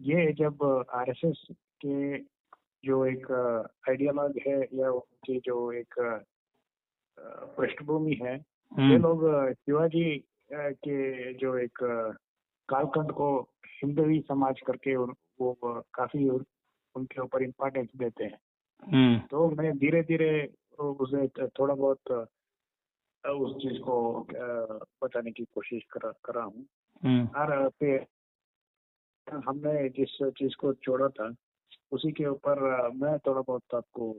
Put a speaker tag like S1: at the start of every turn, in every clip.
S1: ये जब आरएसएस के जो एक आइडियोलॉग है या उनकी जो एक पृष्ठभूमि है, ये लोग शिवाजी के जो एक कालखंड को हिंदवी समाज करके वो काफी उनके ऊपर इम्पोर्टेंस देते हैं। तो मैं धीरे धीरे उसे थोड़ा बहुत उस चीज को बताने की कोशिश कर रहा हूँ। और फिर हमने जिस चीज को छोड़ा था उसी के ऊपर मैं थोड़ा बहुत आपको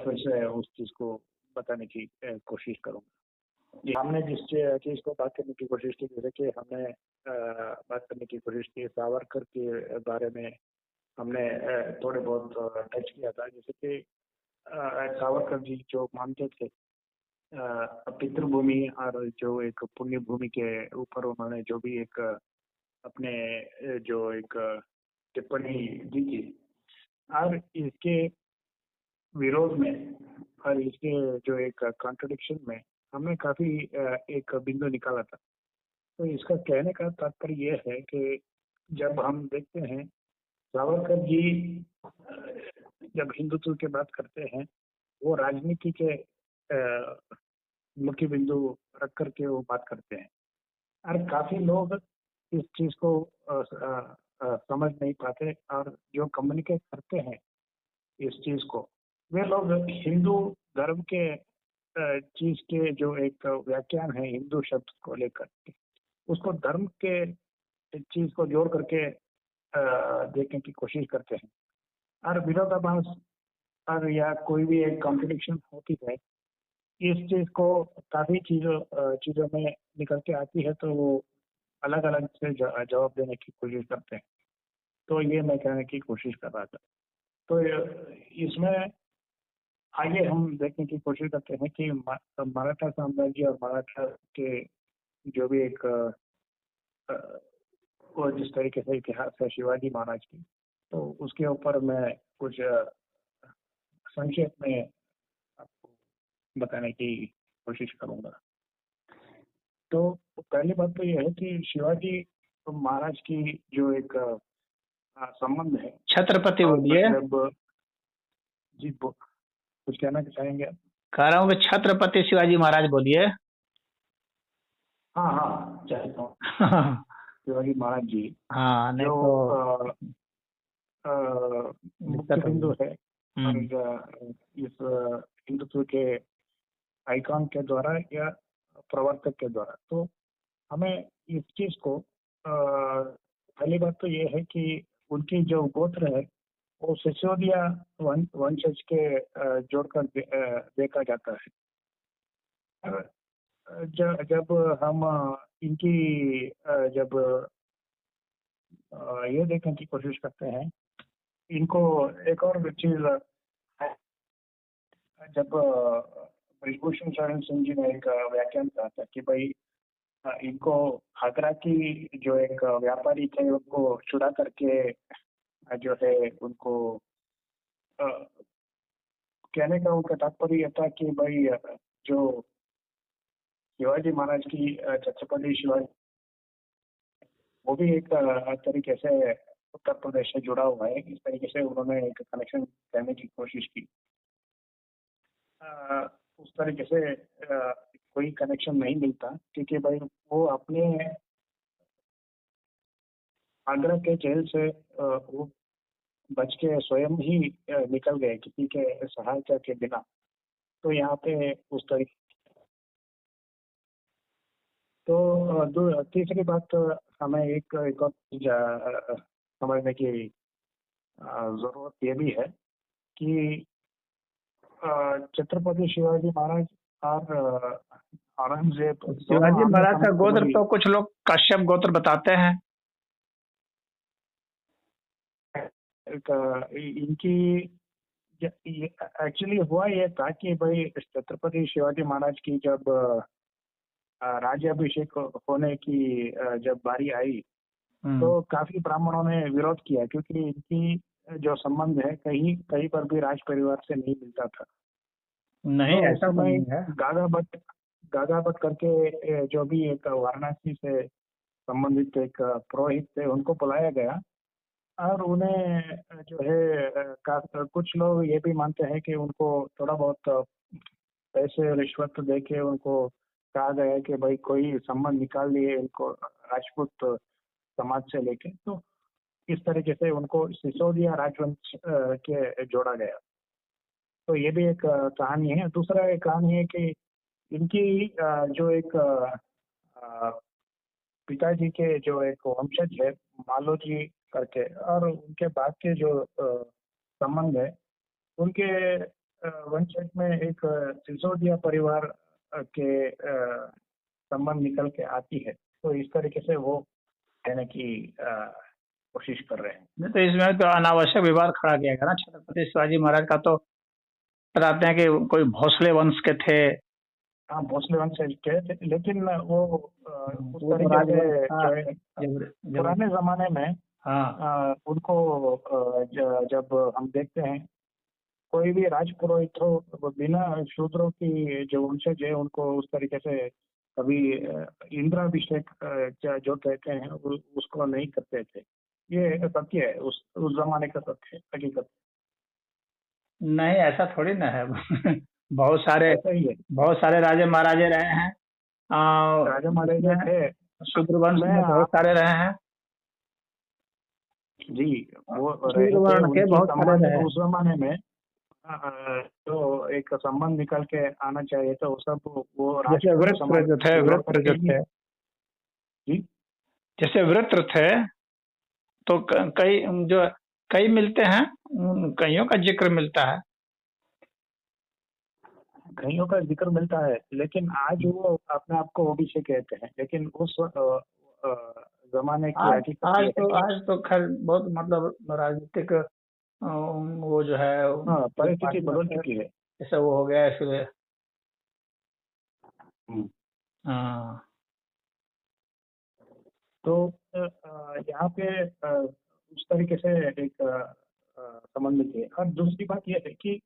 S1: फिर से उस चीज को बताने की कोशिश करूंगा। हमने जिस चीज को बात करने की कोशिश की, जैसे कि हमने बात करने की कोशिश की सावरकर के बारे में, हमने थोड़े बहुत टच किया था। जैसे कि सावरकर जी जो मानते थे पितृभूमि और जो एक पुण्य भूमि के ऊपर उन्होंने जो भी एक अपने जो एक टिप्पणी दी थी, और इसके विरोध में और इसके जो एक कॉन्ट्रडिक्शन में हमने काफी एक बिंदु निकाला था। तो इसका कहने का तात्पर्य यह है कि जब हम देखते हैं सावरकर जी जब हिंदुत्व की बात करते हैं, वो राजनीति के मुख्य बिंदु रख करके वो बात करते हैं, और काफी लोग इस चीज को समझ नहीं पाते, और जो कम्युनिकेट करते हैं इस चीज को, वे लोग हिंदू धर्म के चीज के जो एक व्याख्यान है हिंदू शब्द को लेकर, उसको धर्म के चीज को जोड़ करके देखने की कोशिश करते हैं। और विरोधाभास और या कोई भी एक कॉन्ट्रडिक्शन होती है, इस चीज को काफी चीजों में निकल के आती है, तो वो अलग अलग से जवाब देने की कोशिश करते हैं। तो ये मैं कहने की कोशिश कर रहा था। तो इसमें आगे हम देखने की कोशिश करते हैं कि मराठा साम्राज्य और मराठा के जो भी एक वो जिस तरीके से इतिहास है शिवाजी महाराज की, तो उसके ऊपर मैं कुछ संक्षेप में आपको बताने की कोशिश करूंगा। तो पहली बात तो यह है कि शिवाजी महाराज की जो एक संबंध है
S2: छत्रपति बोलिए।
S1: जी कुछ कहना चाहेंगे आप?
S2: कह रहा हूँ कि छत्रपति शिवाजी महाराज बोलिए।
S1: हाँ चाहता हूँ शिवाजी महाराज जी
S2: नहीं
S1: जो मुख्य बिंदु है और इस हिंदुत्व के आइकॉन के द्वारा या प्रवर्तक के द्वारा। तो हमें इस चीज को पहली बात तो ये है कि उनकी जो गोत्र है वो सिसोदिया वंशज के जोड़कर देखा जाता है। जब हम इनकी जब ये देखने की कोशिश करते हैं, इनको एक और चीज है, जब ब्रिजभूषण शरण सिंह जी ने एक व्याख्यान कहा था कि भाई इनको आगरा की जो एक व्यापारी थे उनको चुरा करके जो है उनको कहने का उनका तात्पर्य यह था कि भाई जो शिवाजी महाराज की छत्रपति शिवाजी वो भी एक तरीके से उत्तर प्रदेश से जुड़ा हुआ है। इस तरीके से उन्होंने एक कनेक्शन करने की कोशिश की। उस तरीके से कोई कनेक्शन नहीं मिलता, क्योंकि भाई वो अपने आगरा के जेल से वो बच के स्वयं ही निकल गए किसी के सहायता के बिना। तो यहाँ पे उस तरीके तो तीसरी बात हमें एक और चीज समझने की जरूरत ये भी है कि छत्रपति शिवाजी महाराज और औरंगजेब,
S2: शिवाजी महाराज का गोत्र तो कुछ लोग कश्यप गोत्र बताते हैं।
S1: इनकी एक्चुअली हुआ ये था कि भाई छत्रपति शिवाजी महाराज की जब राज्याभिषेक होने की जब बारी आई तो काफी ब्राह्मणों ने विरोध किया, क्योंकि इनकी जो संबंध है कहीं पर भी राज परिवार से नहीं मिलता था।
S2: नहीं तो ऐसा नहीं है।
S1: गागा भट्ट करके जो भी एक वाराणसी से संबंधित एक पुरोहित थे, उनको बुलाया गया और उन्हें जो है कुछ लोग ये भी मानते हैं कि उनको थोड़ा बहुत पैसे रिश्वत दे के उनको कहा गया कि भाई कोई संबंध निकाल लिए इनको राजपूत समाज से लेके, तो इस तरीके से उनको सिसोदिया राजवंश के जोड़ा गया। तो ये भी एक कहानी है। दूसरा एक कहानी है कि इनकी जो एक पिताजी के जो एक वंशज है मालोजी करके, और उनके बाद के जो संबंध है उनके वंशज में एक सिसोदिया परिवार के संबंध निकल के आती है। तो इस तरीके से वो कहने की कोशिश कर रहे हैं।
S2: नहीं तो इसमें तो अनावश्यक विवाद खड़ा किया गया ना। छत्रपति शिवाजी महाराज का तो बताते हैं कि कोई भोसले वंश के थे।
S1: हाँ, भोसले वंश के थे, लेकिन वो उस तरीके से जो है पुराने जमाने में उनको जब हम देखते हैं कोई भी राजपुरोहित हो बिना शूद्रों की जो वंशज है उनको उस तरीके से कभी इंद्राभिषेक जो कहते हैं उसको नहीं करते थे। ये सत्य है, उस जमाने का सत्य है, हकीकत।
S2: नहीं ऐसा थोड़ी ना है। बहुत सारे राजे महाराजे रहे हैं,
S1: राजा महाराजे थे,
S2: शूद्र वंश में बहुत सारे रहे हैं
S1: जी। वो रहे थे, बहुत सारे रहे उस जमाने में। तो एक संबंध निकल के आना चाहिए, तो सब वो
S2: जैसे वृत्र जो थे
S1: जी,
S2: जैसे वृत्र थे तो कई मिलते हैं, कईयों का जिक्र मिलता है,
S1: कईयों का जिक्र मिलता है, लेकिन आज वो अपने आप को ओबीसी कहते हैं। लेकिन उस जमाने की
S2: आज तो खैर बहुत मतलब राजनीतिक वो जो है
S1: परिस्थिति बदल चुकी है,
S2: जैसे वो हो गया इसलिए। हाँ,
S1: तो यहाँ पे उस तरीके से एक संबंध है। और दूसरी बात यह है कि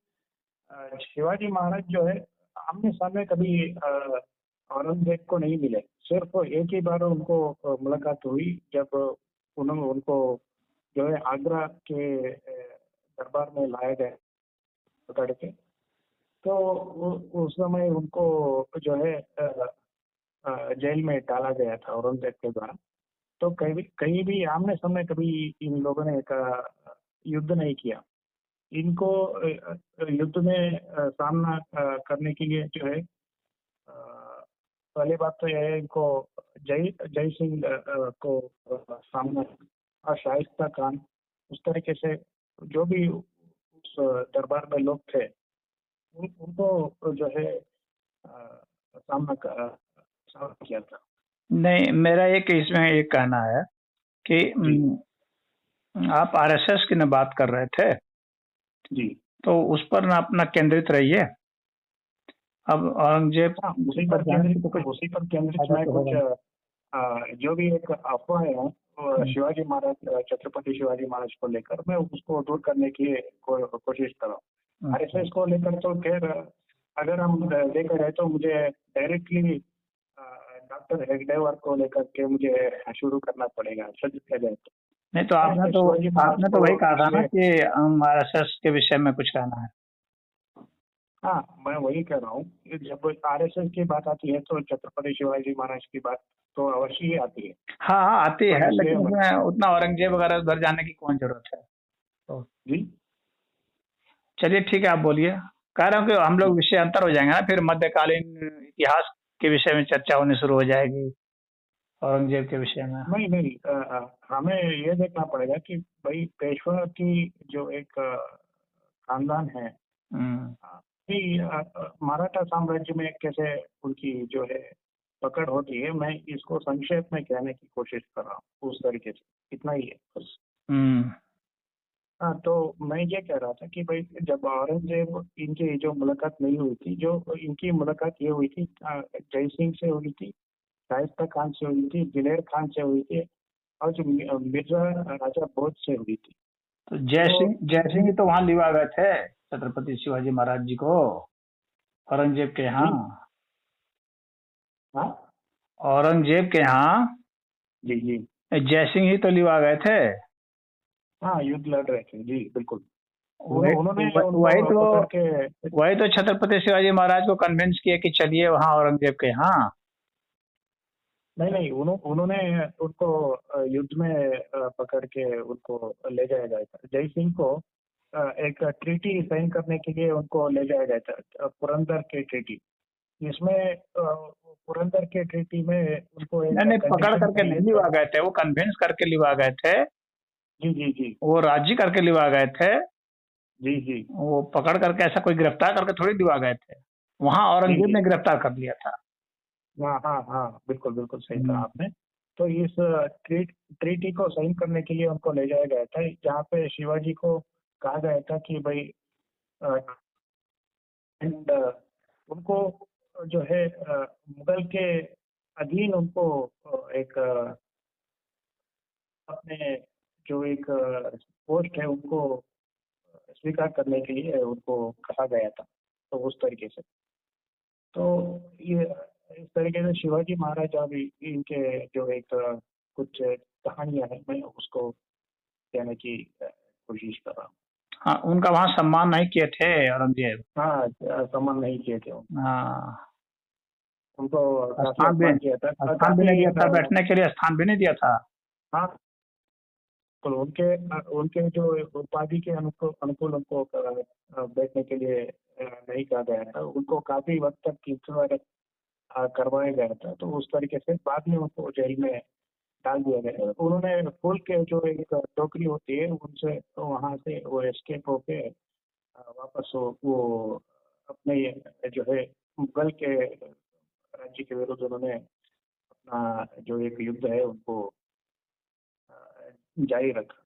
S1: शिवाजी महाराज जो है आमने सामने कभी औरंगजेब को नहीं मिले। सिर्फ एक ही बार उनको मुलाकात हुई जब उनको जो है आगरा के दरबार में लाया गया पकड़ के। तो उस समय उनको जो है जेल में डाला गया था औरंगजेब के द्वारा। तो कहीं भी आमने सामने कभी इन लोगों ने युद्ध नहीं किया। इनको युद्ध में सामना करने के लिए जो है पहली बात तो यह है, इनको जय सिंह को सामना, और शाइस्ता खान, उस तरीके से जो भी उस दरबार में लोग थे उनको जो है सामना किया था।
S2: नहीं, मेरा इसमें एक कहना है कि आप आरएसएस की न बात कर रहे थे
S1: जी,
S2: तो उस पर ना अपना केंद्रित रहिए। अब औरंगजेब
S1: उसी पर केंद्रित मैं कुछ जो भी एक अफवाह है शिवाजी महाराज, छत्रपति शिवाजी महाराज को लेकर, मैं उसको दूर करने की कोशिश कर रहा हूँ। आरएसएस को लेकर तो खैर अगर हम देख रहे तो मुझे डायरेक्टली डॉक्टर हेगडेवार को लेकर के मुझे शुरू करना पड़ेगा, सच कह जाए तो।
S2: नहीं तो आपने तो वही कहा था ना कि आरएसएस के विषय में कुछ कहना है।
S1: हाँ, मैं वही कह रहा हूँ, जब आरएसएस की बात आती है तो छत्रपति शिवाजी महाराज की बात तो अवश्य ही आती है।
S2: हाँ आती है, लेकिन उसमें उतना औरंगजेब वगैरह उधर जाने की कौन जरूरत है। तो
S1: जी
S2: चलिए ठीक है, आप बोलिए। कह रहा हूँ कि हम लोग विषय अंतर हो जाएंगे ना, फिर मध्यकालीन इतिहास के विषय में चर्चा होनी शुरू हो जाएगी औरंगजेब के विषय में।
S1: नहीं, हमें ये देखना पड़ेगा कि भाई पेशवा की जो एक खानदान है मराठा साम्राज्य में कैसे उनकी जो है पकड़ होती है, मैं इसको संक्षेप में कहने की कोशिश कर रहा हूँ उस तरीके से। इतना ही है बस। हाँ, तो मैं ये कह रहा था कि भाई जब औरंगजेब इनकी जो मुलाकात नहीं हुई थी, जो इनकी मुलाकात ये हुई थी जय सिंह से हुई थी, शाइस्ता खान से हुई थी, दिलेर खान से हुई थी, और जो मिर्जा राजा भोज से हुई थी।
S2: तो जय सिंह तो वहाँ लिवा गए थे छत्रपति शिवाजी महाराज जी को औरंगजेब के यहाँ। औरंगजेब के यहाँ
S1: जी जी।
S2: जयसिंह ही तो लिवा गए थे।
S1: हाँ, युद्ध लड़ रहे थे जी, बिल्कुल।
S2: वही
S1: उन्होंने
S2: वही
S1: उनको
S2: तो
S1: पकड़ के।
S2: वही तो छत्रपति शिवाजी महाराज को कन्विंस किए कि चलिए वहां औरंगजेब के यहाँ।
S1: नहीं नहीं, उन्होंने उनको युद्ध में पकड़ के उनको ले जाया गया था। जय सिंह को एक ट्रीटी साइन करने के लिए उनको ले जाया गया था, पुरंदर के ट्रीटी। इसमें पुरंदर के ट्रीटी में उनको एक
S2: नहीं नहीं, पकड़
S1: कंडीशन
S2: करके
S1: था,
S2: नहीं
S1: ये था।
S2: लिवा गए थे, वो कन्विंस करके लिवा गए थे।
S1: जी जी जी
S2: वो राजी करके लिवा गए थे।
S1: जी जी
S2: वो पकड़ करके ऐसा कोई गिरफ्तार करके थोड़ी लिवा गए थे। वहां
S1: जी
S2: औरंगजेब
S1: जी।
S2: ने गिरफ्तार कर लिया था।
S1: हाँ हाँ हाँ, बिल्कुल बिल्कुल सही कहा
S2: हम्म।
S1: आपने। तो इस ट्रीटी को साइन करने के लिए उनको ले जाया गया था, जहाँ पे शिवाजी को कहा गया था कि भाई, एंड उनको जो है मुगल के अधीन उनको एक अपने जो एक पोस्ट है उनको स्वीकार करने के लिए उनको कहा गया था। तो उस तरीके से, तो ये इस तरीके से शिवाजी महाराज अभी इनके जो एक कुछ कहानियां हैं, मैं उसको कहने की कोशिश कर रहा हूँ।
S2: हाँ, उनका वहां सम्मान नहीं किए थे औरंगजेब।
S1: हाँ, सम्मान नहीं किए थे
S2: हाँ,
S1: उनको, काफी अपमान किया था,
S2: स्थान भी
S1: काफी
S2: नहीं दिया था, बैठने के लिए स्थान भी नहीं दिया था।
S1: हाँ। तो उनके उनके जो उपाधि के अनुकूल उनको बैठने के लिए नहीं कहा गया था। उनको काफी वक्त तक इंतजार करवाया गया था। तो उस तरीके से बाद में उनको जेल में डाल दिया गया। उन्होंने फूल के जो एक टोकरी होती है उनसे, तो वहां से वो एस्केप होके वापस वो अपने जो है मुगल के राज्य के विरुद्ध उन्होंने अपना जो एक युद्ध है उनको जारी रखा।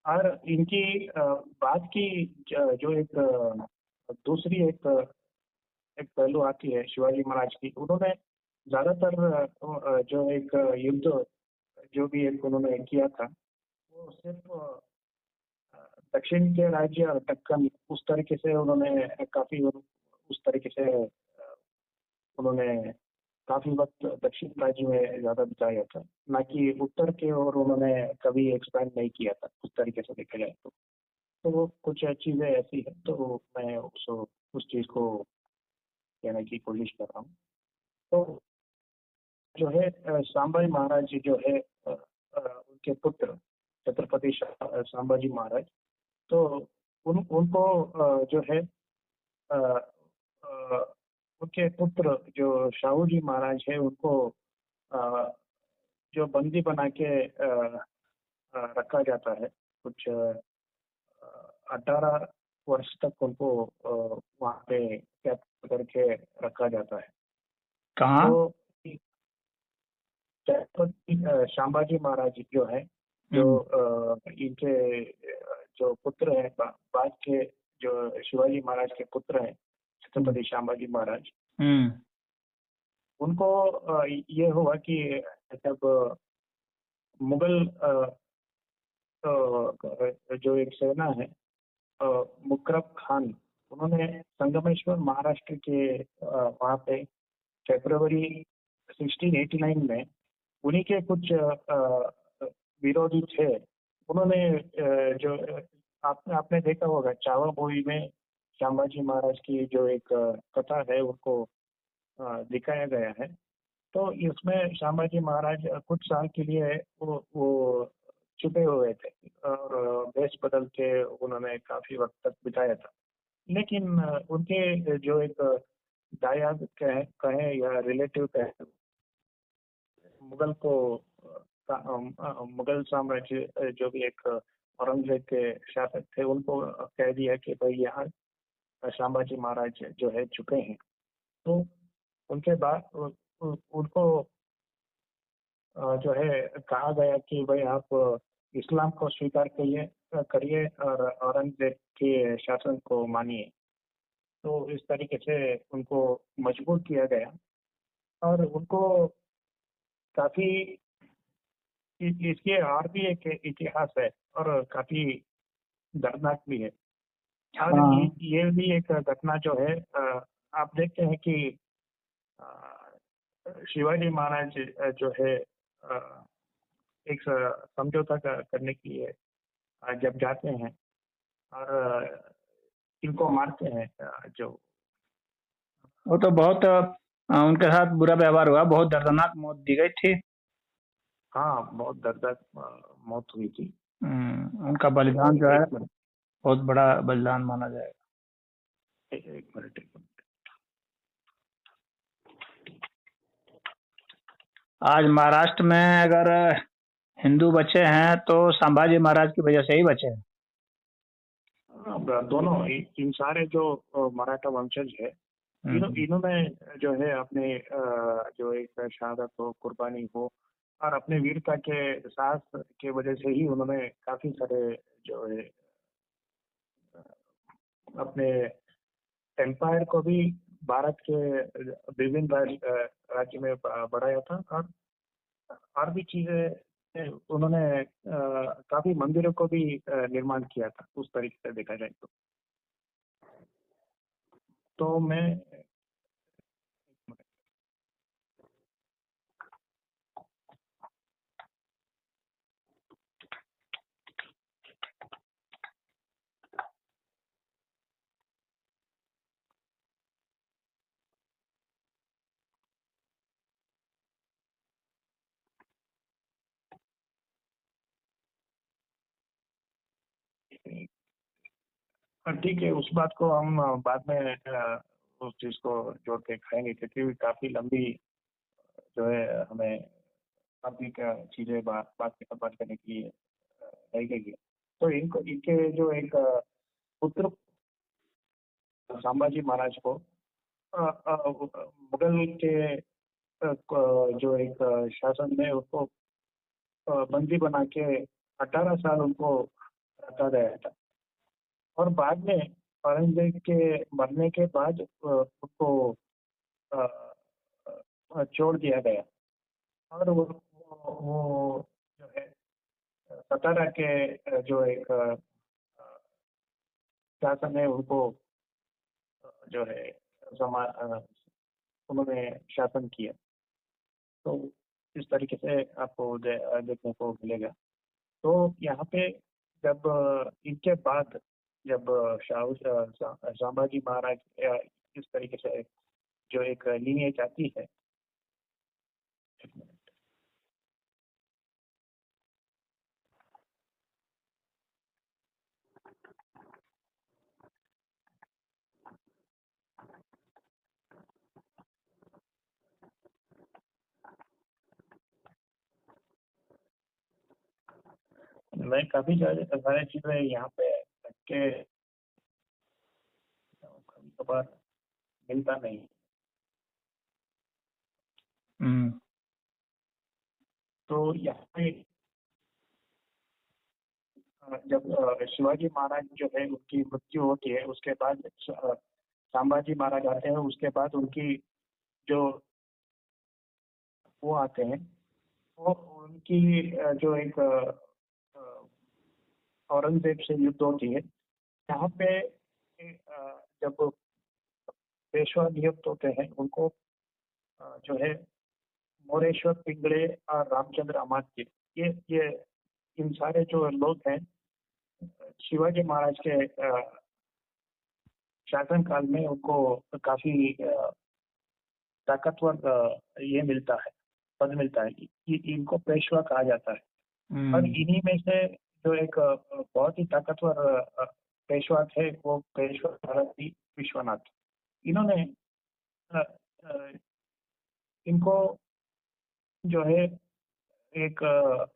S1: और इनकी बात की जो एक दूसरी एक पहलू आती है शिवाजी महाराज की। उन्होंने ज्यादातर जो एक युद्ध जो भी एक उन्होंने किया था, वो सिर्फ दक्षिण के राज्य और दक्कन उस तरीके से उन्होंने काफी उस तरीके से उन्होंने काफी वक्त दक्षिण राज्य में ज्यादा बिताया था, ना कि उत्तर के ओर उन्होंने कभी एक्सपैंड नहीं किया था उस तरीके से देखा जाए तो वो कुछ चीजें ऐसी है, तो मैं उस चीज को कहने की कोशिश कर रहा हूँ। तो जो है संभाजी महाराज जी जो है उनके पुत्र छत्रपति संभाजी महाराज, तो उनको जो है अ, अ, उनके पुत्र जो शाहू जी महाराज है उनको अ, जो बंदी बना के रखा जाता है। कुछ 18 वर्ष तक उनको वहाँ पे कैद करके रखा जाता है।
S2: कहाँ?
S1: तो छत्रपति संभाजी महाराज जो है, जो
S2: हम्म।
S1: इनके जो पुत्र हैं, बाद के जो शिवाजी महाराज के पुत्र हैं
S2: हम्म।
S1: छत्रपति संभाजी महाराज,
S2: हम्म।
S1: उनको ये हुआ कि जब मुगल जो एक सेना है, मुकरब खान, उन्होंने संगमेश्वर महाराष्ट्र के वहाँ पे फरवरी 1689 में उन्हीं के कुछ विरोधी थे। उन्होंने जो आपने देखा होगा चावा मूवी में संभाजी महाराज की जो एक कथा है उनको दिखाया गया है। तो इसमें संभाजी महाराज कुछ साल के लिए वो छुपे हुए थे और देश बदल के उन्होंने काफी वक्त तक बिताया था। लेकिन उनके जो एक दायाद कहें या रिलेटिव कहें, मुगल को मुगल साम्राज्य जो भी एक औरंगजेब के शासक थे उनको कह दिया कि भाई यहाँ संभाजी महाराज जो है चुके हैं। तो उनके बाद उनको जो है कहा गया कि भाई आप इस्लाम को स्वीकार करिए और औरंगजेब के शासन को मानिए। तो इस तरीके से उनको मजबूर किया गया और उनको काफी इसके और भी एक इतिहास है और काफी दर्दनाक भी है। और
S2: हाँ।
S1: ये भी एक घटना जो है आप देखते हैं कि अ, शिवाजी महाराज जो है एक समझौता करने के लिए जब जाते हैं और इनको मारते हैं, जो
S2: वो तो बहुत उनके साथ बुरा व्यवहार हुआ, बहुत दर्दनाक मौत दी गई थी।
S1: हाँ, बहुत दर्दनाक मौत हुई थी।
S2: उनका बलिदान जो है
S1: एक मिनट,
S2: बहुत बड़ा बलिदान माना जाएगा।
S1: एक मिनट, एक मिनट।
S2: आज महाराष्ट्र में अगर हिंदू बचे हैं तो संभाजी महाराज की वजह से ही बचे हैं।
S1: दोनों इन सारे जो मराठा वंशज है, इन्होंने जो है अपने जो एक शहादत हो, कुर्बानी हो और अपने वीरता के साहस के वजह से ही उन्होंने काफी सारे जो है अपने एम्पायर को भी भारत के विभिन्न राज्य में बढ़ाया था। और भी चीजें उन्होंने काफी मंदिरों को भी निर्माण किया था, उस तरीके से देखा जाए तो मैं ठीक है, उस बात को हम बाद में उस चीज को जोड़ के खाएंगे, क्योंकि काफी लंबी जो है हमें काफी चीजें बात करने के लिए रह गई है। तो इनको इनके जो एक पुत्र संभाजी महाराज को मुगल के जो एक शासन में उसको बंदी बना के 18 साल उनको रखा गया था। और बाद में औरंगजेब के मरने के बाद उसको छोड़ दिया गया। और वो जो है सतारा के जो एक शासन है उनको जो है उन्होंने शासन किया। तो इस तरीके से आपको देखने को मिलेगा। तो यहाँ पे जब इनके बाद जब संभाजी महाराज इस तरीके से जो एक लीनियज आती है, मैं काफी सारे चीजें यहाँ पे रख के कभी कभार मिलता नहीं। तो यहाँ पे जब शिवाजी महाराज जो है उनकी मृत्यु होती है, उसके बाद संभाजी महाराज आते हैं। उसके बाद उनकी जो वो आते हैं, वो उनकी जो एक औरंगजेब से युद्ध होती है। यहाँ पे जब पेशवा नियुक्त होते हैं, उनको जो है मोरेश्वर पिंगले और रामचंद्र अमात्य, ये इन सारे जो लोग हैं शिवाजी महाराज के शासन काल में उनको काफी ताकतवर ये मिलता है, पद मिलता है। इनको पेशवा कहा जाता है। और इन्हीं में से जो एक बहुत ही ताकतवर पेशवा थे, वो पेशवा भारती विश्वनाथ। इन्होंने इनको जो है एक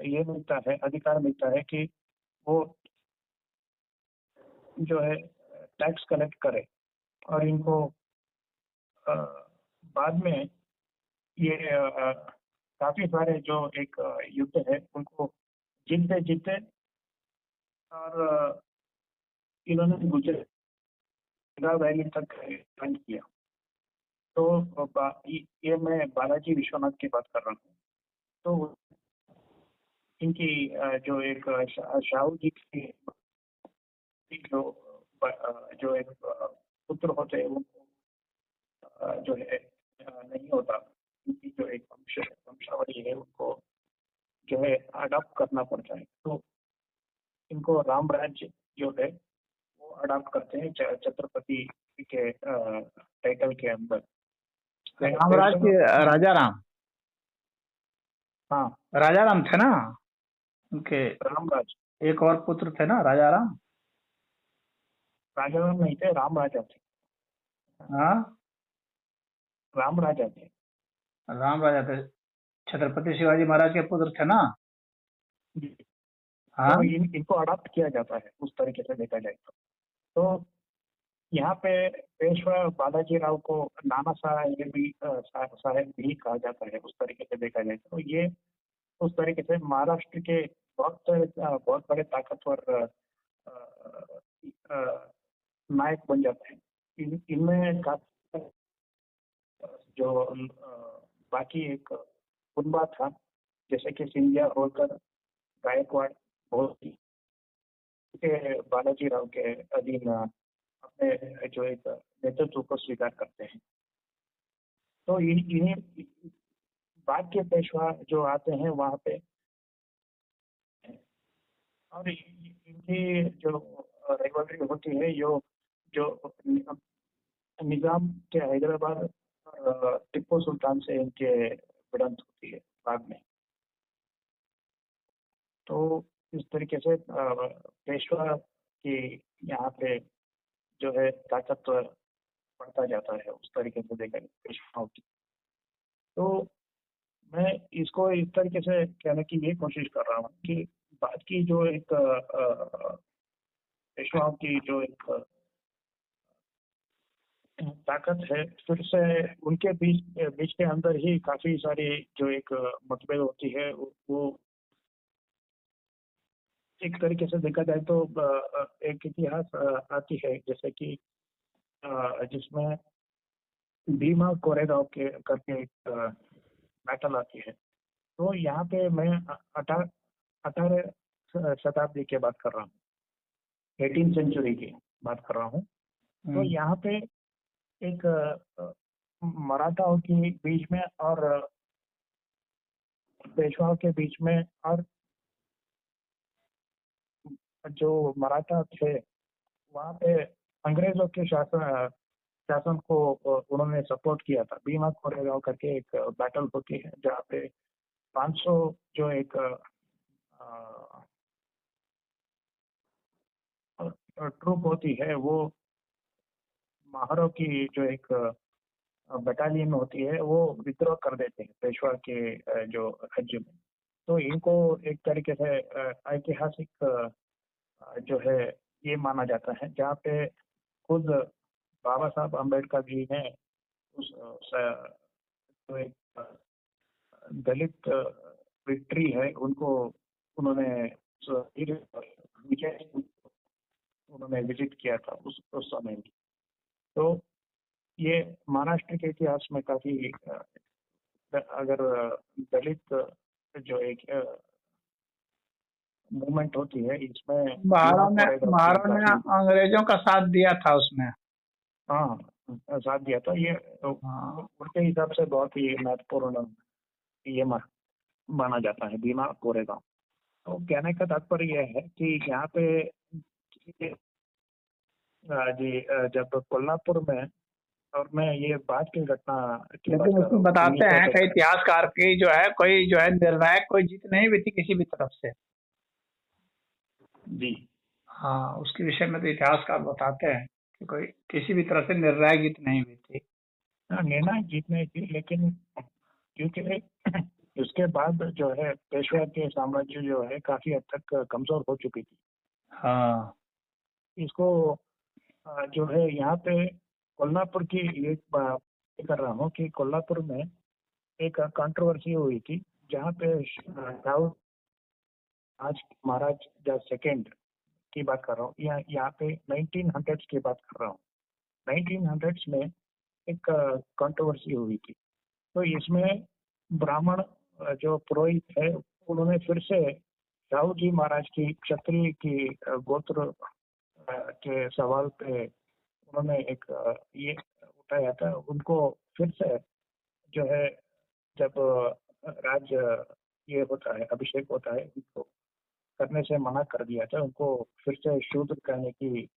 S1: ये मिलता है, अधिकार मिलता है कि वो जो है टैक्स कलेक्ट करे। और इनको बाद में ये काफी सारे जो एक युद्ध है उनको जीतते जीतते और इन्होंने गुजरात वैली तक डिफेंड किया। तो ये मैं बालाजी विश्वनाथ की बात कर रहा हूँ। तो इनकी जो एक शाहू जी की जो एक पुत्र होते हैं वो जो है नहीं होता। उनकी जो एक वंशावली है उनको जो है अडॉप्ट करना पड़ता है। तो इनको राम राज्य जो है वो अडॉप्ट करते हैं छत्रपति के टाइटल के अंदर।
S2: रामराज के राजा राम,
S1: हाँ
S2: राजा राम थे ना उनके,
S1: रामराज,
S2: एक और पुत्र थे ना राजा राम।
S1: राजा राम नहीं थे, राम राजा थे,
S2: हाँ,
S1: राम राजा थे।
S2: राम राजा थे, छत्रपति शिवाजी महाराज के पुत्र थे ना।
S1: जी।
S2: हाँ,
S1: तो इनको अडॉप्ट किया जाता है उस तरीके से देखा जाए तो यहाँ पे पेशवा बालाजी राव को नाना साहेब भी साहेब भी कहा जाता है उस तरीके से देखा जाए तो। ये उस तरीके से महाराष्ट्र के बहुत बड़े ताकतवर नायक बन जाते हैं। इनमें काफी जो बाकी एक कुनबा था, जैसे कि सिंधिया, होलकर, गायकवाड़, बहुत के बालाजी राव के अधीन अपने जो एक नेतृत्व को स्वीकार करते हैं। तो इन्हीं बाद के पेशवा जो आते हैं वहाँ पे, और इनकी जो रिवॉल्वरी होती है जो निजाम के हैदराबाद और टिप्पू सुल्तान से इनके भिड़ंत होती है बाद में। तो इस तरीके से पेशवा की यहाँ पे जो है ताकत बढ़ता जाता है उस तरीके से देखा जाए पेशवाओं की। तो मैं इसको इस तरीके से कहने की ये कोशिश कर रहा हूँ कि बाद की जो एक पेशवाओं की जो एक ताकत है, फिर से उनके बीच बीच के अंदर ही काफी सारी जो एक मतभेद होती है वो एक तरीके से देखा जाए तो एक इतिहास आती है, जैसे कि जिसमें भीमा कोरेगांव के करके एक बैटल आती है। तो यहाँ पे मैं 18 शताब्दी की बात कर रहा हूँ, 18 सेंचुरी की बात कर रहा हूँ। तो यहाँ पे एक मराठाओं के बीच में और पेशवाओं के बीच में, और जो मराठा थे वहाँ पे अंग्रेजों के शासन को उन्होंने सपोर्ट किया था। भीमा कोरेगांव करके एक बैटल होती है जहाँ पे 500 जो एक ट्रूप होती है, वो महारों की जो एक बटालियन होती है, वो विद्रोह कर देते हैं पेशवा के जो राज्य में। तो इनको एक तरीके से ऐतिहासिक जो है ये माना जाता है, जहाँ पे खुद बाबा साहब अम्बेडकर जी ने उस जो एक दलित विक्ट्री है उनको उन्होंने विजय उन्होंने विजिट किया था उस समय। तो ये महाराष्ट्र के इतिहास में काफी अगर दलित जो एक मूवमेंट होती है इसमें
S2: महाराव ने अंग्रेजों का साथ दिया था उसमें।
S1: हाँ साथ दिया था। ये उनके हिसाब से बहुत ही महत्वपूर्ण ये माना जाता है भीमा कोरेगांव। तो कहने का तात्पर्य यह है कि यहाँ पे जी जब कोल्हापुर में, और मैं ये बात की घटना की बात कर रहा हूँ,
S2: बताते हैं कई इतिहासकार की जो है कोई जो है निर्णायक कोई जीत नहीं हुई थी किसी भी तरफ से।
S1: जी
S2: हाँ, उसके विषय में तो इतिहासकार बताते हैं कि कोई किसी भी तरह से निर्णायक जीत नहीं हुई थी।
S1: निर्णायक जीत नहीं थी, लेकिन क्योंकि उसके बाद जो है पेशवा के साम्राज्य जो है काफी हद तक कमजोर हो चुकी थी।
S2: हाँ,
S1: इसको जो है यहाँ पे कोल्हापुर की एक बात कर रहा हूँ कि कोल्हापुर में एक कंट्रोवर्सी हुई थी, जहाँ पे आज महाराज जब सेकेंड की बात कर रहा हूँ, यहाँ पे 1900s की बात कर रहा हूँ। 1900s में एक कंट्रोवर्सी हुई थी। तो इसमें ब्राह्मण जो पुरोहित है उन्होंने फिर से राव जी महाराज की क्षत्रिय की गोत्र के सवाल पे उन्होंने एक ये उठाया था। उनको फिर से जो है जब राज ये होता है, अभिषेक होता है, उनको करने से मना कर दिया था, उनको फिर से शूद्र करने की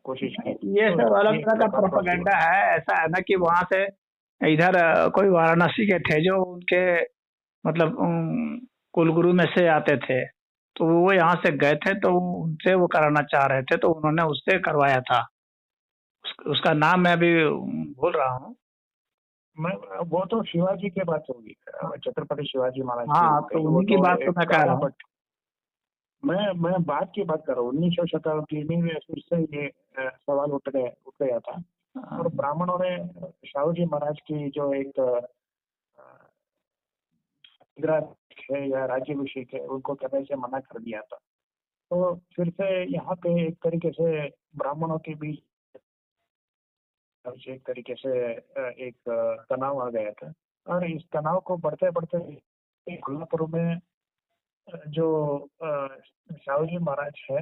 S1: कोशिश की।
S2: ये
S1: तो
S2: सब अलग
S1: ये
S2: तरह का
S1: बात होती
S2: प्रोपेगेंडा है। ऐसा है ना कि वहां से इधर कोई वाराणसी के थे जो उनके मतलब कुलगुरु में से आते थे, तो वो यहाँ से गए थे, तो उनसे वो कराना चाह रहे थे, तो उन्होंने उससे करवाया था। उसका नाम मैं अभी भूल रहा हूँ।
S1: मैं वो तो शिवाजी के बात होगी, छत्रपति शिवाजी महाराज की
S2: हाँ,
S1: हो
S2: तो
S1: गई, वो
S2: उन्हीं की
S1: तो
S2: बात तो
S1: एक
S2: मैं कह रहा
S1: गाना।
S2: हूँ।
S1: बट मैं बात की बात कर रहा हूँ, 19वीं शताब्दी में फिर से ये सवाल उठ गया था। और ब्राह्मणों ने शाहू जी महाराज की जो एक है या राज्याभिषेक है, उनको करने से मना कर दिया था। तो फिर से यहाँ पे एक तरीके से ब्राह्मणों के बीच एक तरीके से एक तनाव आ गया था। और इस तनाव को बढ़ते बढ़ते कोल्हापुर में जो शाहू जी महाराज है,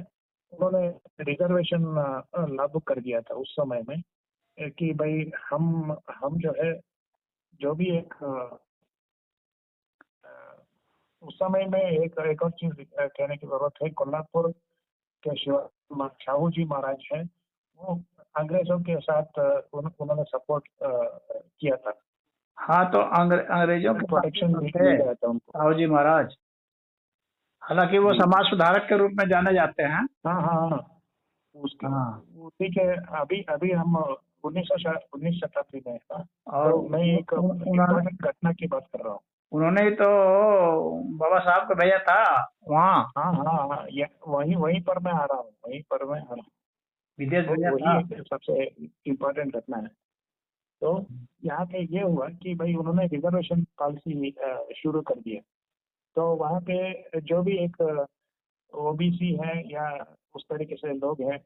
S1: उन्होंने रिजर्वेशन लागू कर दिया था उस समय में, कि भाई हम जो है, जो भी एक उस समय में एक और चीज कहने की जरूरत है। कोल्हापुर के शाहू जी महाराज है, वो अंग्रेजों के साथ उन्होंने सपोर्ट किया था।
S2: हाँ, तो अंग्रेजों के
S1: प्रोटेक्शन
S2: साथ
S1: मिल
S2: थे
S1: गया था उनको।
S2: साहू जी महाराज। हालांकि वो
S1: जी
S2: समाज सुधारक के रूप में जाने जाते हैं।
S1: हाँ हाँ हाँ, उसके
S2: हाँ,
S1: उसी के अभी अभी हम 19 शताब्दी में था।
S2: और
S1: तो मैं एक
S2: उन्होंने
S1: इम्पोर्टेंट घटना की बात कर रहा हूँ।
S2: उन्होंने ही तो बाबा साहब को भेजा था वहाँ,
S1: हाँ हाँ हाँ, ये वहीं पर मैं आ रहा हूँ, वहीं पर मैं आ रहा हूँ।
S2: विदेश
S1: तो
S2: भेजा
S1: वही
S2: था।
S1: एक सबसे इम्पोर्टेंट घटना है। तो यहाँ पे ये हुआ कि भाई उन्होंने रिजर्वेशन पॉलिसी शुरू कर दिया। तो वहाँ पे जो भी एक ओबीसी है या उस तरीके से लोग हैं,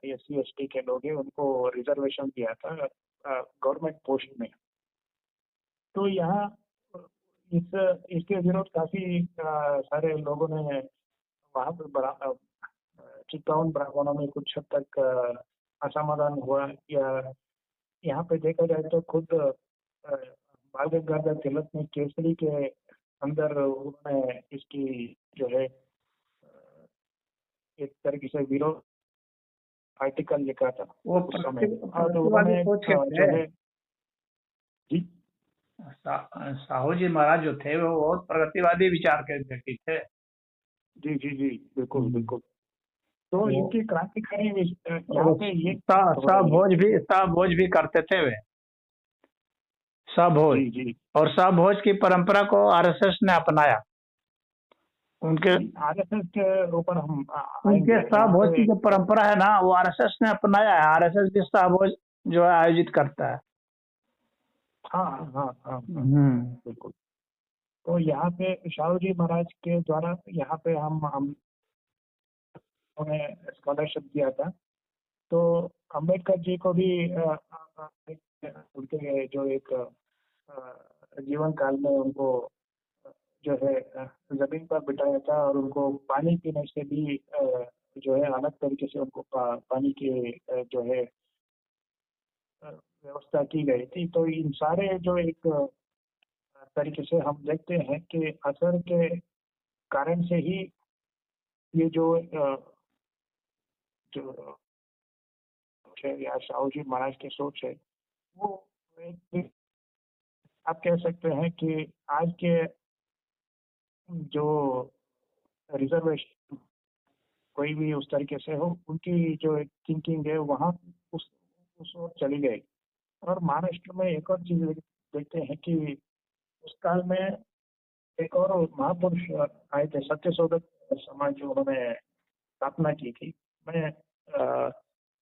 S1: SC ST के लोग हैं, उनको रिजर्वेशन दिया था गवर्नमेंट पोस्ट में। तो यहाँ इस इसके विरोध काफी सारे लोगों ने वहाँ पे चित्पावन ब्राह्मणों में कुछ हद तक असमाधान हुआ। या यहाँ पे देखा जाए तो खुद बाल गंगाधर तिलक ने केसरी के अंदर उन्होंने इसकी जो है एक तरीके से विरोध आर्टिकल लिखा था
S2: वो
S1: उस समय में। और
S2: प्रतिवादी
S1: उन्होंने
S2: सोच के
S1: जो
S2: थे।
S1: है जी
S2: साहू जी महाराज जो थे वो बहुत प्रगतिवादी विचार के व्यक्ति थे।
S1: जी जी जी, बिल्कुल बिल्कुल। तो
S2: वो
S1: इनकी क्रांतिकारी यहाँ पे ये हो रही है।
S2: सहभोज भी करते थे वे, सहभोज।
S1: जी जी,
S2: और सहभोज की परंपरा को आरएसएस ने अपनाया। उनके
S1: RSS के ऊपर हम
S2: उनके
S1: आएंगे यहाँ
S2: सहभोज की
S1: पे।
S2: जो परंपरा है ना, वो आरएसएस ने अपनाया है। आरएसएस भी सहभोज जो है आयोजित करता है।
S1: हाँ हाँ हाँ हाँ हाँ,
S2: हम्म।
S1: बिल्कुल। तो यहाँ पे शाहू जी महाराज के द्वारा यहाँ पे हम उन्हें स्कॉलरशिप दिया था। तो अम्बेडकर जी को भी उनके जो एक जीवन काल में उनको जो है जमीन पर बिठाया था, और उनको पानी पीने से भी जो है अलग तरीके से उनको पानी के जो है व्यवस्था की गई थी। तो इन सारे जो एक तरीके से हम देखते हैं कि असर के कारण से ही ये जो है या शाहू जी महाराज की सोच है, वो एक आप कह सकते हैं कि आज के जो रिजर्वेशन कोई भी उस तरीके से हो, उनकी जो एक थिंकिंग है वहाँ उस ओर चली गई। और महाराष्ट्र में एक और चीज देखते हैं कि उस काल में एक और महापुरुष आए थे, सत्यशोधक समाज जो उन्होंने स्थापना की थी। मैं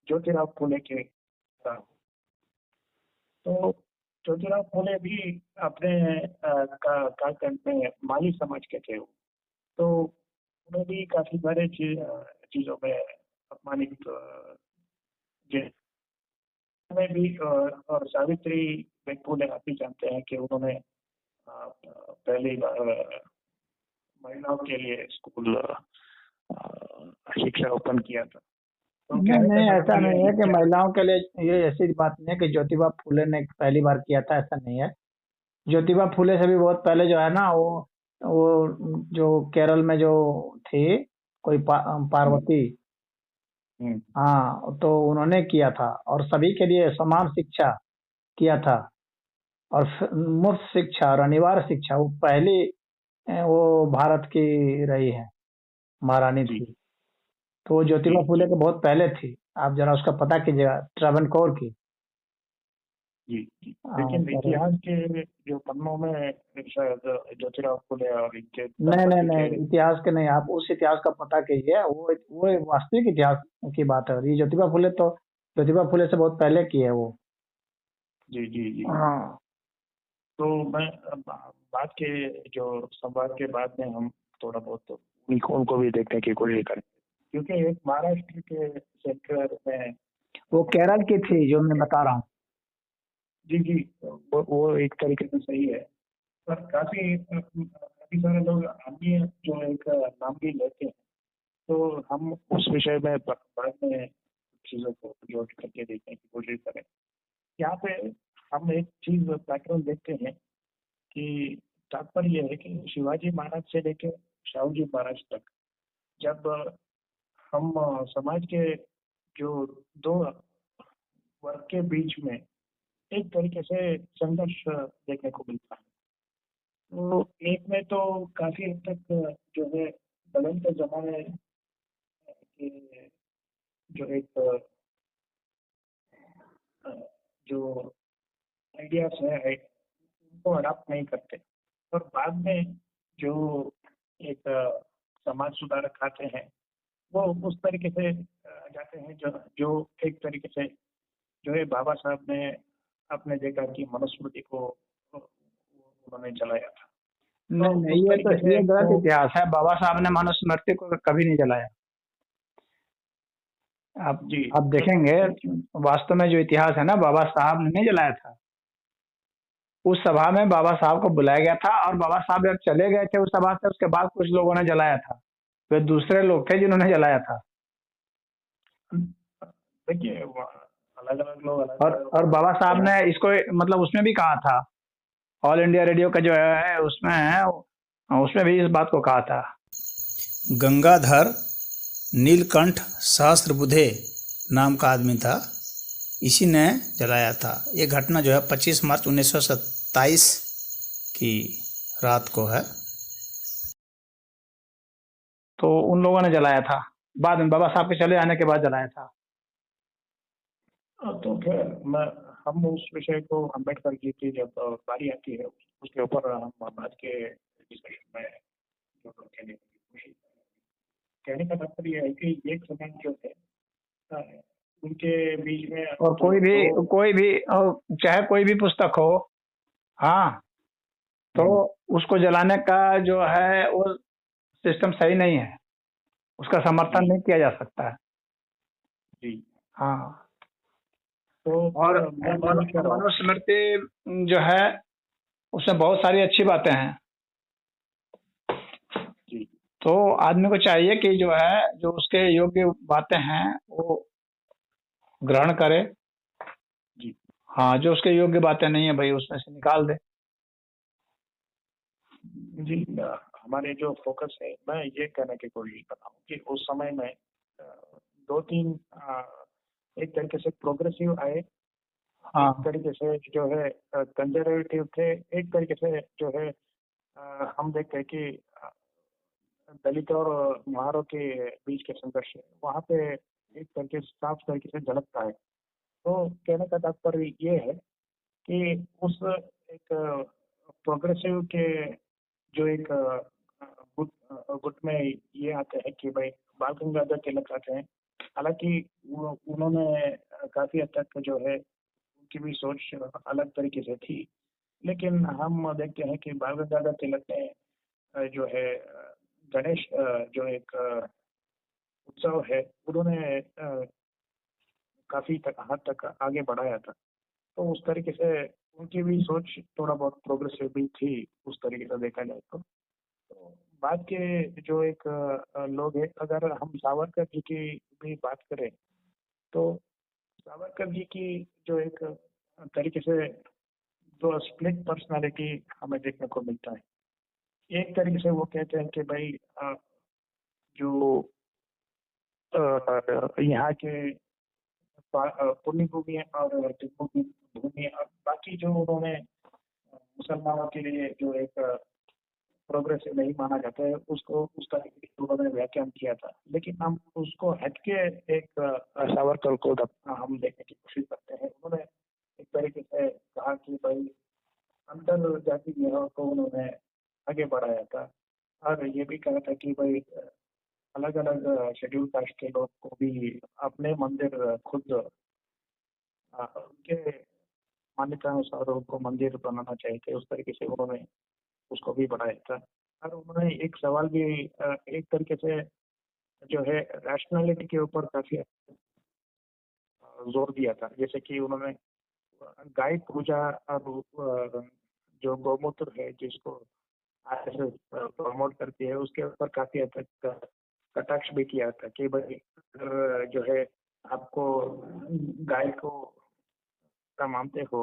S1: ज्योतिराव फूले के था। तो ज्योतिराव फूले भी अपने कालखंड में माली समाज के थे। तो उन्हें भी काफी सारे चीजों में अपमानित में भी और सावित्री बाई फूले आप भी जानते हैं कि उन्होंने पहली बार महिलाओं के लिए स्कूल शिक्षा ओपन किया था। तो
S2: नहीं
S1: कहने का
S2: नहीं, ऐसा
S1: मतलब ये
S2: नहीं है कि
S1: क्या।
S2: महिलाओं के लिए ये ऐसी बात नहीं है कि ज्योतिबा फूले ने पहली बार किया था, ऐसा नहीं है। ज्योतिबा फूले से भी बहुत पहले जो है ना, वो वो जो केरल में जो थी कोई पार्वती, हाँ, तो उन्होंने किया था और सभी के लिए समान शिक्षा किया था और मुफ्त शिक्षा और अनिवार्य शिक्षा, वो पहली वो भारत की रही है, महारानी
S1: जी
S2: थी। तो वो
S1: जी
S2: ज्योतिबा फुले
S1: जी
S2: के बहुत पहले थी। आप जरा उसका पता कीजिएगा, ट्रावनकोर की।
S1: जी जी। लेकिन
S2: केरल।
S1: इतिहास के जो पन्नों में शायद ज्योतिराव फुले और इनके
S2: नहीं नहीं
S1: दंपति के।
S2: नहीं, इतिहास के नहीं, आप उस इतिहास का पता कीजिए, वो एक वास्तविक इतिहास की बात है। और ये ज्योतिबा फुले तो ज्योतिबा फुले से बहुत पहले की है वो।
S1: जी जी जी।
S2: हाँ।
S1: तो मैं बात के जो संवाद के बाद में हम थोड़ा बहुत उनको भी देखने की कोशिश करें, क्योंकि एक महाराष्ट्र के सेक्टर में
S2: वो केरल की थी जो मैं
S1: काफी।
S2: बता रहा हूँ।
S1: जी जी। वो एक तरीके से सही है, पर काफी सारे लोग अन्य जो एक नाम भी लेते हैं, तो हम उस विषय में बाद में चीजों को जोड़ करके देखने की कोशिश करें। यहाँ पे हम एक चीज पैटर्न देखते हैं कि तात्पर्य यह है कि शिवाजी महाराज से लेकर शाहू जी महाराज तक, जब हम समाज के जो दो वर्ग के बीच में एक तरीके से संघर्ष देखने को मिलता है, तो एक में तो काफी हद तक जो है बदलते जमाने के जो एक अ, जो आइडियाज है उनको अडॉप्ट नहीं करते, और बाद में जो एक समाज सुधारक आते हैं, वो उस तरीके से जाते हैं जो एक तरीके से जो है बाबा साहब ने आपने देखा कि मनुस्मृति को उन्होंने चलाया था, तो
S2: नहीं नहीं,
S1: उस तरीके
S2: ये
S1: से
S2: गलत
S1: वो।
S2: इतिहास है। बाबा साहब ने मनुस्मृति को कभी नहीं जलाया। आप
S1: जी।
S2: आप देखेंगे, वास्तव में जो इतिहास है ना, बाबा साहब ने नहीं जलाया था। उस सभा में बाबा साहब को बुलाया गया था और बाबा साहब जब चले गए थे उस सभा से, उसके बाद कुछ लोगों ने जलाया था। वे दूसरे लोग थे जिन्होंने जलाया था।
S1: देखिए अलग अलग लोग अलग
S2: और बाबा साहब
S1: अलग।
S2: ने इसको मतलब उसमें भी कहा था, ऑल इंडिया रेडियो का जो है उसमें उसमें भी इस बात को कहा था।
S3: गंगाधर नीलकंठ सहस्त्रबुद्धे नाम का आदमी था, इसी ने जलाया था। ये घटना जो है 25 मार्च 1927 की रात को है।
S2: तो उन लोगों ने जलाया था, बाद में बाबा साहब के चले आने के बाद जलाया था।
S1: तो खैर मैं हम उस विषय को अम्बेडकर जी की जब बारी आती है उसके ऊपर हम आज के डिस्कशन में जो कहने की कोशिश कहने का तात्पर्य यह है कि एक समाज जो है अ, उनके बीच में
S2: और
S1: जो दो।
S2: कोई भी चाहे कोई भी पुस्तक हो, हाँ, तो
S1: हम्म,
S2: उसको जलाने का जो है वो सिस्टम सही नहीं है। उसका
S1: जी
S2: समर्थन नहीं किया जा सकता है।
S1: जी।
S2: हाँ।
S1: तो
S2: और
S1: मैं समझ कर रहा हूँ।
S2: मनुस्मृति जो है उसमें बहुत सारी अच्छी बातें हैं।
S1: जी
S2: तो आदमी को चाहिए कि जो है जो उसके योग्य बातें हैं वो ग्रहण करे।
S1: जी
S2: हाँ, जो उसके योग्य बातें नहीं है भाई उसमें से निकाल दे।
S1: जी। हमारे जो फोकस है, मैं ये कहने की कोशिश कर रहा हूँ कि उस समय में दो तीन एक तरीके से प्रोग्रेसिव आए, एक
S2: हाँ।
S1: तरीके से जो है कंजर्वेटिव थे, एक तरीके से जो है हम देखते हैं कि दलित और महारों के बीच के संघर्ष है, वहाँ पे एक तरीके से साफ तरीके से झलकता है। तो कहने का तात्पर्य ये है कि उस एक प्रोग्रेसिव के जो एक गुट गुट में ये आते हैं कि भाई बाल गंगाधर तिलक आते हैं। हालांकि उन्होंने काफी हद तक जो है उनकी भी सोच अलग तरीके से थी, लेकिन हम देखते हैं कि बाल गंगाधर तिलक ने जो है गणेश जो एक उत्सव है उन्होंने काफी हद तक आगे बढ़ाया था। तो उस तरीके से उनकी भी सोच थोड़ा बहुत प्रोग्रेसिव भी थी उस तरीके से देखा जाए तो बाद के जो एक लोग हैं, अगर हम सावरकर जी की भी बात करें, तो सावरकर जी की जो एक तरीके से जो स्प्लिट पर्सनालिटी हमें देखने को मिलता है। एक तरीके से वो कहते हैं कि भाई जो यहाँ के पुण्य भूमि और जन्मभूमि भूमि और बाकी जो उन्होंने मुसलमानों के लिए जो एक प्रोग्रेसिव नहीं माना जाता है, उसको उस तरीके से उन्होंने व्याख्यान किया था। लेकिन हम उसको हटके एक सावरकर को हम देखने की कोशिश करते हैं। उन्होंने एक तरीके से कहा कि भाई अंतर जाति विवाह को उन्होंने आगे बढ़ाया था, और ये भी कहा था कि भाई अलग अलग शेड्यूल कास्ट के लोग को भी अपने मंदिर खुद उनके मान्यता अनुसार उनको मंदिर बनाना चाहिए थे। उस तरीके से उन्होंने उसको भी बढ़ाया था। और उन्होंने एक सवाल भी एक तरीके से जो है रैशनैलिटी के ऊपर काफी जोर दिया था। जैसे कि उन्होंने गाय पूजा और जो गौमूत्र है जिसको आरएसएस प्रमोट करती है, उसके ऊपर काफी हद तक कटाक्ष भी किया था कि भाई अगर जो है आपको गाय को का मानते हो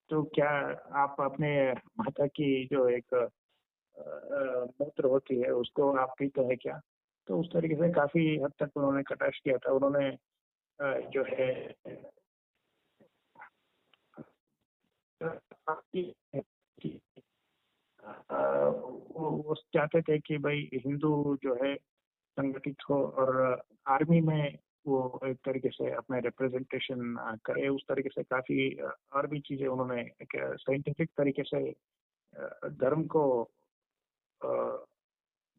S1: तो क्या आप अपने माता की जो एक मूत्र होती है उसको आप पीते हैं क्या? तो उस तरीके से काफी हद तक उन्होंने कटाक्ष किया था। उन्होंने जो है वो चाहते थे कि भाई हिंदू जो है संगठित हो और आर्मी में वो एक तरीके से अपने रिप्रेजेंटेशन करे। उस तरीके से काफी और भी चीजें उन्होंने एक साइंटिफिक तरीके से धर्म को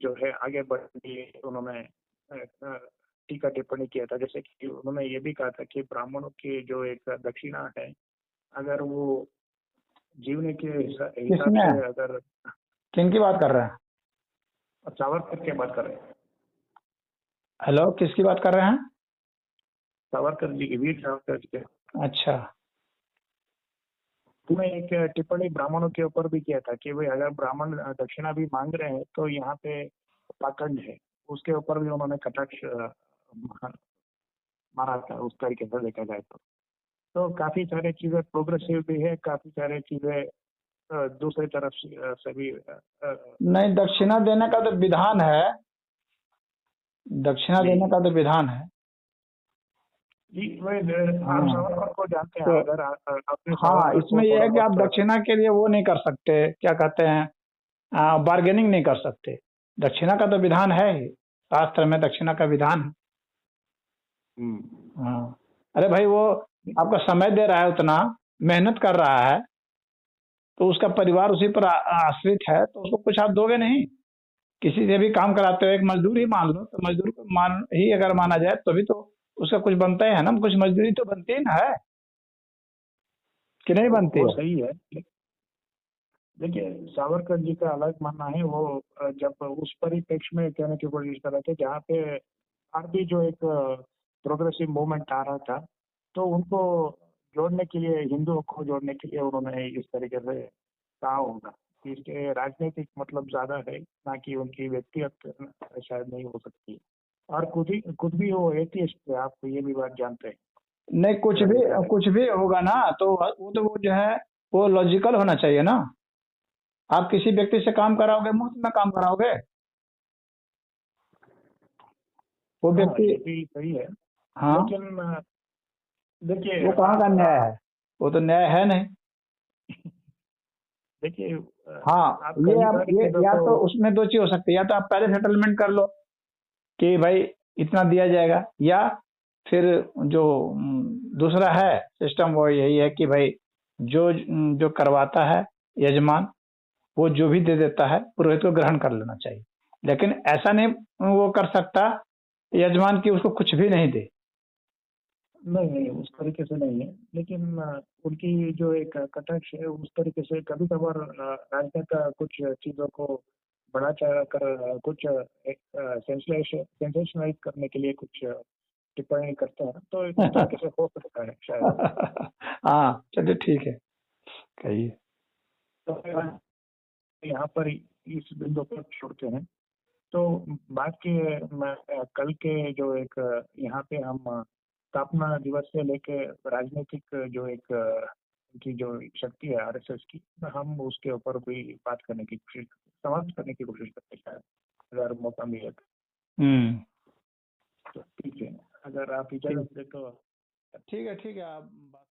S1: जो है आगे बढ़ने के लिए उन्होंने टीका टिप्पणी किया था। जैसे कि उन्होंने ये भी कहा था कि ब्राह्मणों की जो एक दक्षिणा है, अगर वो जीवने के हिसाब
S2: किसने
S1: से अगर
S2: किन की बात कर रहे हैं?
S1: सावरकर की बात कर रहे हैं,
S2: हेलो, किसकी बात कर रहे हैं?
S1: सावरकर जी की, वीर सावरकर जी के,
S2: अच्छा,
S1: उन्होंने एक टिप्पणी ब्राह्मणों के ऊपर भी किया था कि भाई अगर ब्राह्मण दक्षिणा भी मांग रहे हैं तो यहाँ पे पाखंड है। उसके ऊपर भी उन्होंने कटाक्ष मारा था। उस तरीके से देखा जाए तो काफी सारी चीजें प्रोग्रेसिव भी है, काफी सारी चीजें दूसरी तरफ से भी
S2: नहीं, दक्षिणा देने का तो विधान है, दक्षिणा देने का तो विधान है
S1: जी। आप सावरकर को जानते हैं,
S2: तो
S1: अगर अपने
S2: हाँ,
S1: सावरकर
S2: इसमें
S1: को
S2: यह
S1: थोड़ा
S2: है कि आप
S1: बहुत
S2: दक्षिणा के लिए वो नहीं कर सकते, क्या कहते हैं, बार्गेनिंग नहीं कर सकते। दक्षिणा का तो विधान है ही, शास्त्र में दक्षिणा का विधान है। हाँ, अरे भाई वो आपका समय दे रहा है, उतना मेहनत कर रहा है, तो उसका परिवार उसी पर आश्रित है, तो उसको कुछ आप दोगे नहीं। किसी से भी काम कराते हो, एक मजदूर ही मान लो, तो मजदूर को मान ही अगर माना जाए तो भी तो उसका कुछ बनता ही है ना, कुछ मजदूरी तो बनती ही ना है, कि नहीं बनती
S1: वो
S2: है?
S1: सही है। देखिए, सावरकर जी का अलग मानना है। वो जब उस परिप्रेक्ष्य में कहने की कोशिश कर रहे थे जहाँ पे आरबी जो एक प्रोग्रेसिव मूवमेंट आ रहा था, तो उनको जोड़ने के लिए, हिंदुओं को जोड़ने के लिए उन्होंने इस तरीके से कहा होगा। इसके राजनीतिक मतलब ज्यादा है, ना कि उनकी व्यक्तिगत शायद नहीं हो सकती। और खुद भी वो एथियस्ट थे, आप ये भी बात जानते हैं।
S2: नहीं, कुछ भी होगा ना, तो वो जो है वो लॉजिकल होना चाहिए ना। आप किसी व्यक्ति से काम कराओगे, मुफ्त में काम कराओगे? वो
S1: हाँ,
S2: व्यक्ति,
S1: ये भी सही है।
S2: हाँ,
S1: लेकिन देखिए
S2: वो कहाँ का न्याय है? वो तो न्याय है नहीं।
S1: देखिए
S2: हाँ,
S1: आप
S2: ये
S1: कई
S2: आप
S1: सारी
S2: ये
S1: चीजों
S2: या
S1: को
S2: तो उसमें दो चीज हो सकती है, या तो आप पहले सेटलमेंट कर लो कि भाई इतना दिया जाएगा, या फिर जो दूसरा है सिस्टम वो यही है कि भाई जो करवाता है यजमान, वो जो भी दे देता है पुरोहित को ग्रहण कर लेना चाहिए। लेकिन ऐसा नहीं वो कर सकता यजमान की उसको कुछ भी नहीं दे।
S1: नहीं, उस तरीके से नहीं है। लेकिन उनकी जो एक कटाक्ष है उस तरीके से कभी कभार राजनेता कुछ चीजों को बढ़ा चढ़ा कर कुछ सेंसेशनलाइज करने के लिए कुछ टिप्पणी करते हैं, तो इस तरीके से हो सकता है शायद।
S2: हाँ, चलिए ठीक है, कहिए।
S1: तो यहाँ पर इस बिंदु पर छोड़ते हैं। तो बात की कल के जो एक यहाँ पे हम स्थापना दिवस से लेके राजनीतिक जो एक की जो शक्ति है आरएसएस की, हम उसके ऊपर भी बात करने की कोशिश समाप्त करने की कोशिश करते हैं शायद, अगर मौका मिले तो। ठीक है, अगर आप इजाजत दे तो।
S2: ठीक है आप बात